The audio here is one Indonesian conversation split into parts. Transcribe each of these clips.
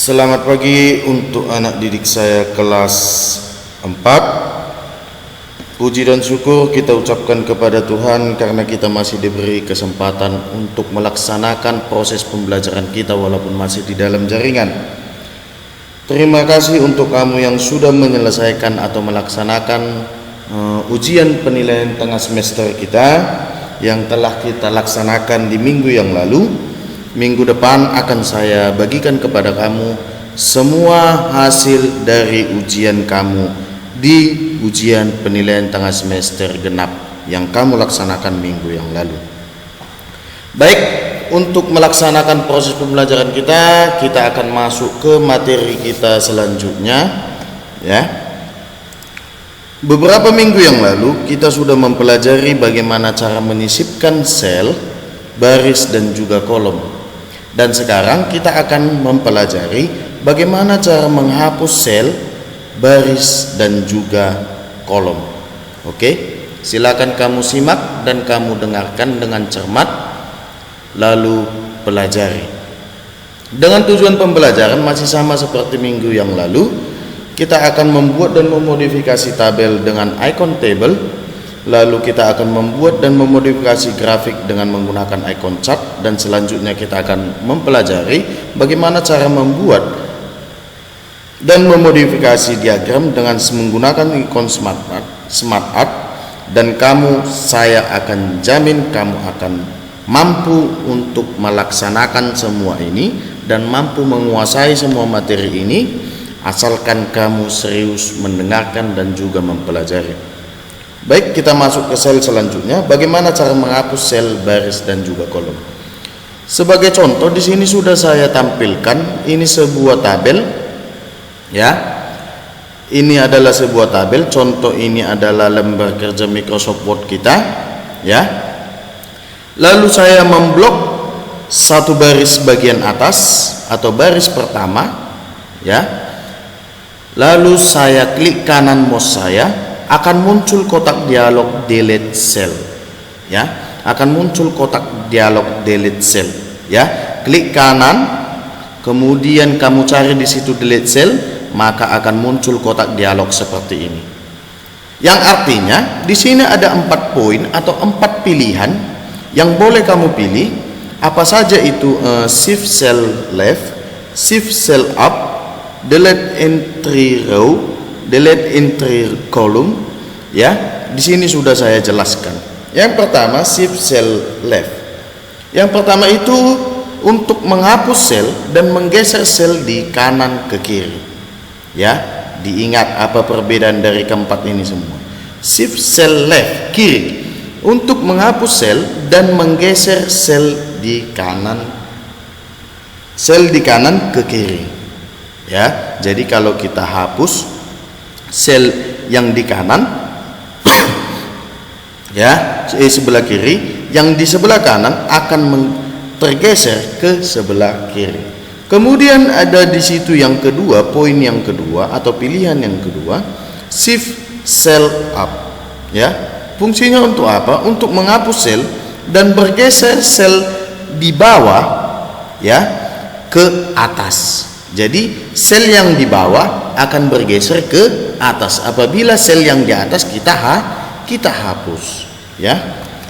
Selamat pagi untuk anak didik saya kelas 4. Puji dan syukur kita ucapkan kepada Tuhan karena kita masih diberi kesempatan untuk melaksanakan proses pembelajaran kita walaupun masih di dalam jaringan. Terima kasih untuk kamu yang sudah menyelesaikan atau melaksanakan ujian penilaian tengah semester kita yang telah kita laksanakan di minggu yang lalu. Minggu depan akan saya bagikan kepada kamu semua hasil dari ujian kamu di ujian penilaian tengah semester genap yang kamu laksanakan minggu yang lalu. Baik, untuk melaksanakan proses pembelajaran kita akan masuk ke materi kita selanjutnya ya. Beberapa minggu yang lalu kita sudah mempelajari bagaimana cara menyisipkan sel, baris dan juga kolom. Dan sekarang kita akan mempelajari bagaimana cara menghapus sel, baris dan juga kolom. Oke, silakan kamu simak dan kamu dengarkan dengan cermat lalu pelajari. Dengan tujuan pembelajaran masih sama seperti minggu yang lalu, kita akan membuat dan memodifikasi tabel dengan icon table. Lalu kita akan membuat dan memodifikasi grafik dengan menggunakan icon chart, dan selanjutnya kita akan mempelajari bagaimana cara membuat dan memodifikasi diagram dengan menggunakan icon smart art. Dan saya akan jamin kamu akan mampu untuk melaksanakan semua ini dan mampu menguasai semua materi ini asalkan kamu serius mendengarkan dan juga mempelajari. Baik, kita masuk ke sel selanjutnya. Bagaimana cara menghapus sel, baris dan juga kolom? Sebagai contoh di sini sudah saya tampilkan. Ini sebuah tabel, ya. Ini adalah sebuah tabel. Contoh ini adalah lembar kerja Microsoft Word kita, ya. Lalu saya memblok satu baris bagian atas atau baris pertama, ya. Lalu saya klik kanan mouse saya. Akan muncul kotak dialog delete cell, ya. Akan muncul kotak dialog delete cell, ya. Klik kanan, kemudian kamu cari di situ delete cell, maka akan muncul kotak dialog seperti ini. Yang artinya di sini ada 4 poin atau 4 pilihan yang boleh kamu pilih. Apa saja itu? Shift cell left, shift cell up, delete entry row, delete entry column, ya. Di sini sudah saya jelaskan. Yang pertama shift cell left. Yang pertama itu untuk menghapus sel dan menggeser sel di kanan ke kiri, ya. Diingat apa perbedaan dari keempat ini semua. Shift cell left, kiri, untuk menghapus sel dan menggeser sel di kanan ke kiri, ya. Jadi kalau kita hapus sel yang di kanan, ya, sebelah kiri, yang di sebelah kanan akan tergeser ke sebelah kiri. Kemudian ada di situ yang kedua, poin yang kedua atau pilihan yang kedua, shift cell up, ya. Fungsinya untuk apa? Untuk menghapus sel dan bergeser sel di bawah, ya, ke atas. Jadi sel yang di bawah akan bergeser ke atas apabila sel yang di atas kita hapus, ya.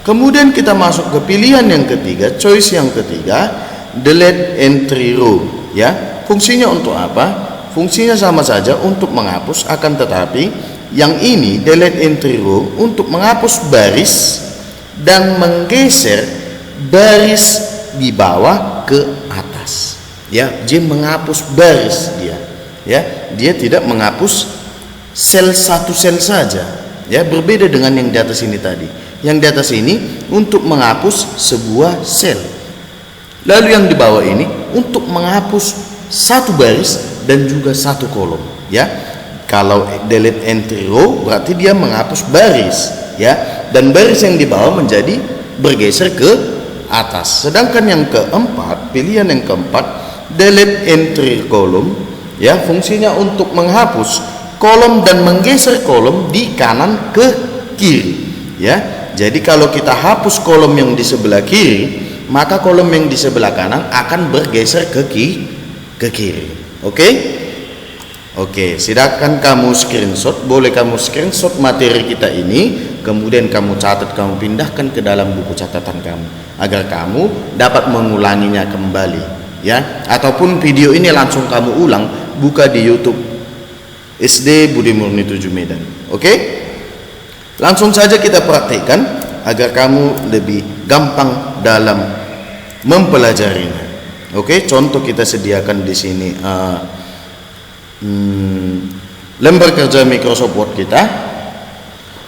Kemudian kita masuk ke pilihan yang ketiga, choice yang ketiga, delete entry row, ya. Fungsinya untuk apa? Fungsinya sama saja untuk menghapus, akan tetapi yang ini delete entry row untuk menghapus baris dan menggeser baris di bawah ke atas, ya. Dia menghapus baris dia, ya. Dia tidak menghapus sel satu sel saja, ya. Berbeda dengan yang di atas ini tadi. Yang di atas ini untuk menghapus sebuah sel. Lalu yang di bawah ini untuk menghapus satu baris dan juga satu kolom, ya. Kalau delete entry row berarti dia menghapus baris, ya. Dan baris yang di bawah menjadi bergeser ke atas. Sedangkan yang keempat, pilihan yang keempat, delete entry column, ya, fungsinya untuk menghapus kolom dan menggeser kolom di kanan ke kiri, ya. Jadi kalau kita hapus kolom yang di sebelah kiri, maka kolom yang di sebelah kanan akan bergeser ke kiri, Oke, silakan kamu screenshot. Boleh kamu screenshot materi kita ini, kemudian kamu catat, kamu pindahkan ke dalam buku catatan kamu agar kamu dapat mengulanginya kembali, ya. Ataupun video ini langsung kamu ulang, buka di YouTube SD Budi Murni 7 Medan. Langsung saja kita praktekkan agar kamu lebih gampang dalam mempelajarinya. Contoh kita sediakan di sini lembar kerja Microsoft Word kita,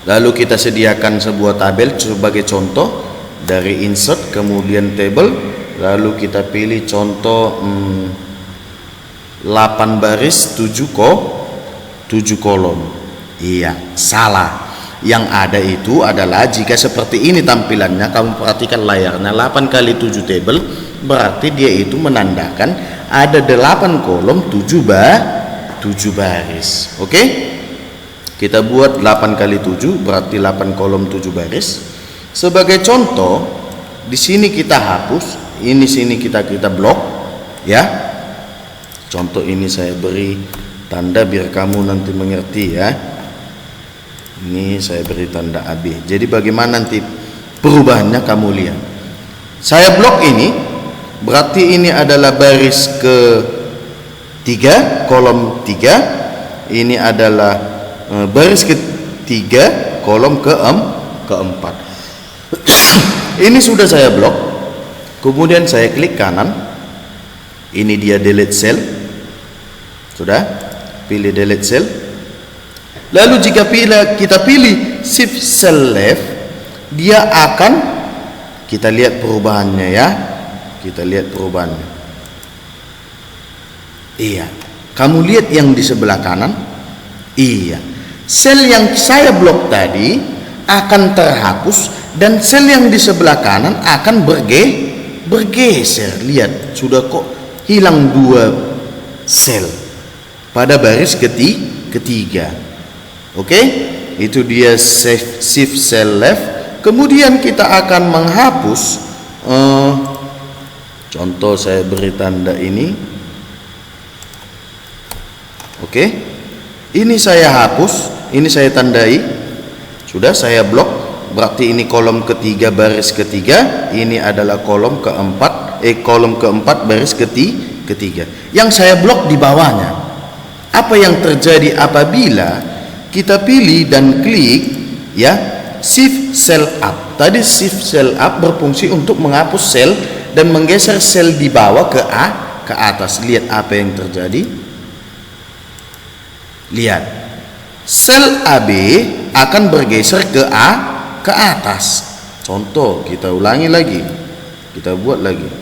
lalu kita sediakan sebuah tabel sebagai contoh dari insert, kemudian table, lalu kita pilih contoh 8 baris 7 kolom. Iya, salah. Yang ada itu adalah jika seperti ini tampilannya, kamu perhatikan layarnya 8 kali 7 table, berarti dia itu menandakan ada 8 kolom 7 baris. Kita buat 8 kali 7 berarti 8 kolom 7 baris. Sebagai contoh, di sini kita hapus, ini sini kita blok, ya. Contoh ini saya beri tanda biar kamu nanti mengerti, ya. Ini saya beri tanda AB. Jadi bagaimana nanti perubahannya kamu lihat. Saya blok ini, berarti ini adalah baris ke 3, kolom 3. Ini adalah baris ke-3, kolom ke-4. Ini sudah saya blok. Kemudian saya klik kanan. Ini dia delete cell. Sudah, pilih delete cell. Lalu jika kita pilih shift cell left, dia akan, kita lihat perubahannya, ya. Kita lihat perubahannya. Iya, kamu lihat yang di sebelah kanan. Iya, sel yang saya blok tadi akan terhapus dan sel yang di sebelah kanan akan bergeser. Lihat, sudah kok hilang 2 sel pada baris ketiga. Itu dia shift cell left. Kemudian kita akan menghapus, contoh saya beri tanda ini. Ini saya hapus, ini saya tandai. Sudah saya blok, berarti ini kolom ketiga baris ketiga, ini adalah kolom keempat baris ketiga. Yang saya blok di bawahnya. Apa yang terjadi apabila kita pilih dan klik, ya, shift cell up. Tadi shift cell up berfungsi untuk menghapus sel dan menggeser sel di bawah ke atas. Lihat apa yang terjadi. Lihat, sel AB akan bergeser ke atas. Contoh, kita ulangi lagi, kita buat lagi.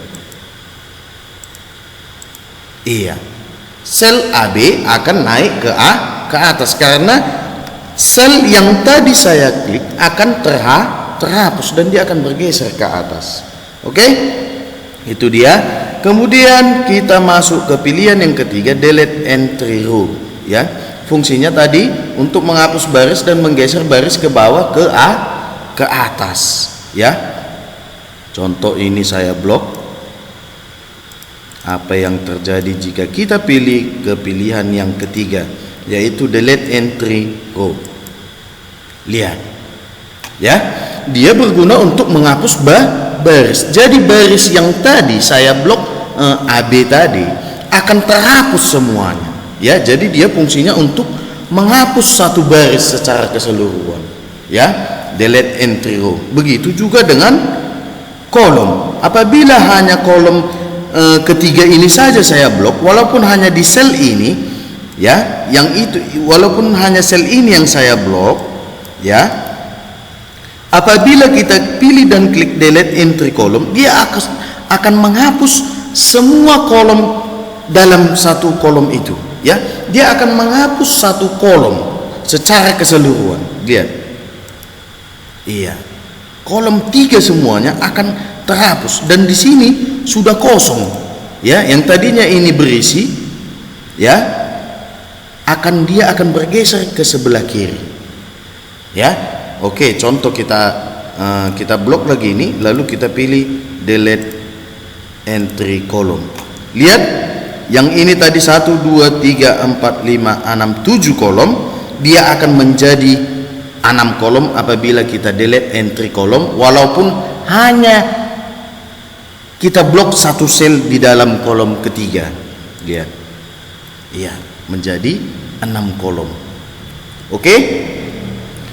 Iya, sel AB akan naik ke atas karena sel yang tadi saya klik akan terhapus dan dia akan bergeser ke atas. Itu dia. Kemudian kita masuk ke pilihan yang ketiga, delete entry row, ya. Fungsinya tadi untuk menghapus baris dan menggeser baris ke bawah ke atas, ya. Contoh ini saya blok. Apa yang terjadi jika kita pilih ke pilihan yang ketiga, yaitu delete entry row? Lihat, ya, dia berguna untuk menghapus baris. Jadi baris yang tadi saya blok AB tadi akan terhapus semuanya. Ya, jadi dia fungsinya untuk menghapus satu baris secara keseluruhan, ya, delete entry row. Begitu juga dengan kolom. Apabila hanya kolom ketiga ini saja saya blok, walaupun hanya di sel ini, ya, yang itu, walaupun hanya sel ini yang saya blok, ya, apabila kita pilih dan klik delete entry column, dia akan menghapus semua kolom dalam satu kolom itu. Ya, dia akan menghapus satu kolom secara keseluruhan. Lihat, iya, kolom 3 semuanya akan terhapus dan di sini sudah kosong, ya. Yang tadinya ini berisi, ya, dia akan bergeser ke sebelah kiri, ya. Contoh kita blok lagi ini, lalu kita pilih delete entry column. Lihat, Yang ini tadi 1, 2, 3, 4, 5, 6, 7 kolom, dia akan menjadi 6 kolom apabila kita delete entry kolom, walaupun hanya kita blok satu sel di dalam kolom ketiga. Lihat, iya, menjadi 6 kolom. Oke,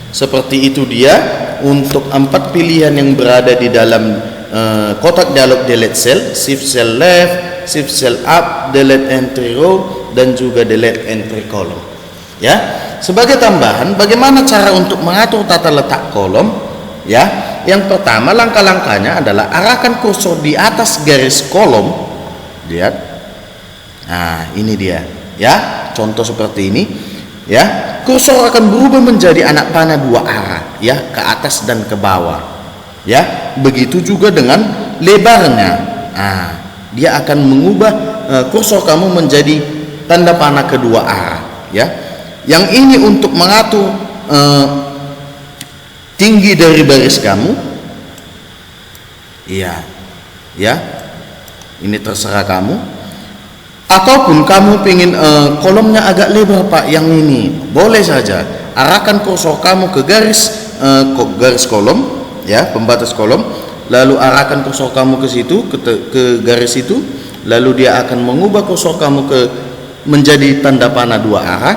seperti itu dia untuk 4 pilihan yang berada di dalam kotak dialog delete cell, shift cell left, shift cell up, delete entry row, dan juga delete entry column. Ya, sebagai tambahan, bagaimana cara untuk mengatur tata letak kolom? Ya, yang pertama langkah-langkahnya adalah arahkan kursor di atas garis kolom. Lihat, nah ini dia. Ya, contoh seperti ini. Ya, kursor akan berubah menjadi anak panah 2 arah, ya, ke atas dan ke bawah. Ya, begitu juga dengan lebarnya. Nah, dia akan mengubah kursor kamu menjadi tanda panah kedua arah. Ya, yang ini untuk mengatur tinggi dari baris kamu. Iya, ya, ini terserah kamu. Ataupun kamu ingin kolomnya agak lebar, Pak, yang ini boleh saja. Arahkan kursor kamu ke garis kolom. Ya, pembatas kolom, lalu arahkan kursor kamu ke situ, ke garis itu, lalu dia akan mengubah kursor kamu menjadi tanda panah 2 arah.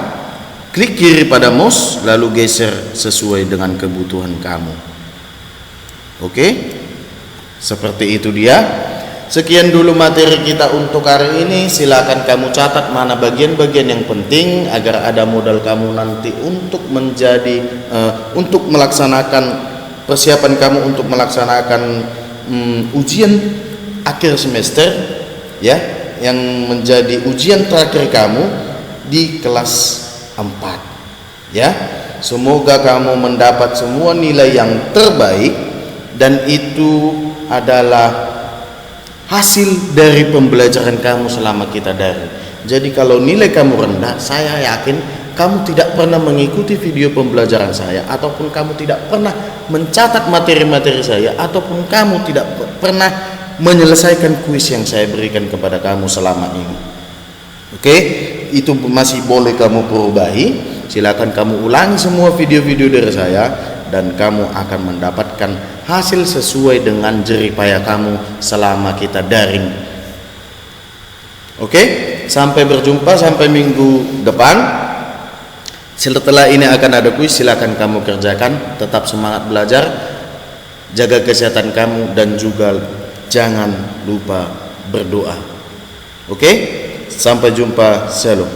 Klik kiri pada mouse, lalu geser sesuai dengan kebutuhan kamu. Oke, seperti itu dia. Sekian dulu materi kita untuk hari ini. Silakan kamu catat mana bagian-bagian yang penting agar ada modal kamu nanti untuk untuk melaksanakan persiapan kamu untuk melaksanakan ujian akhir semester, ya, yang menjadi ujian terakhir kamu di kelas 4. Ya, semoga kamu mendapat semua nilai yang terbaik, dan itu adalah hasil dari pembelajaran kamu selama kita daring. Jadi kalau nilai kamu rendah, saya yakin kamu tidak pernah mengikuti video pembelajaran saya, ataupun kamu tidak pernah mencatat materi-materi saya, ataupun kamu tidak pernah menyelesaikan kuis yang saya berikan kepada kamu selama ini. Oke, itu masih boleh kamu perubahi. Silakan kamu ulangi semua video-video dari saya, dan kamu akan mendapatkan hasil sesuai dengan jerih payah kamu selama kita daring. Oke, sampai berjumpa, sampai minggu depan. Setelah ini akan ada kuis, silakan kamu kerjakan. Tetap semangat belajar, jaga kesehatan kamu, dan juga jangan lupa berdoa. Oke, sampai jumpa, shalom.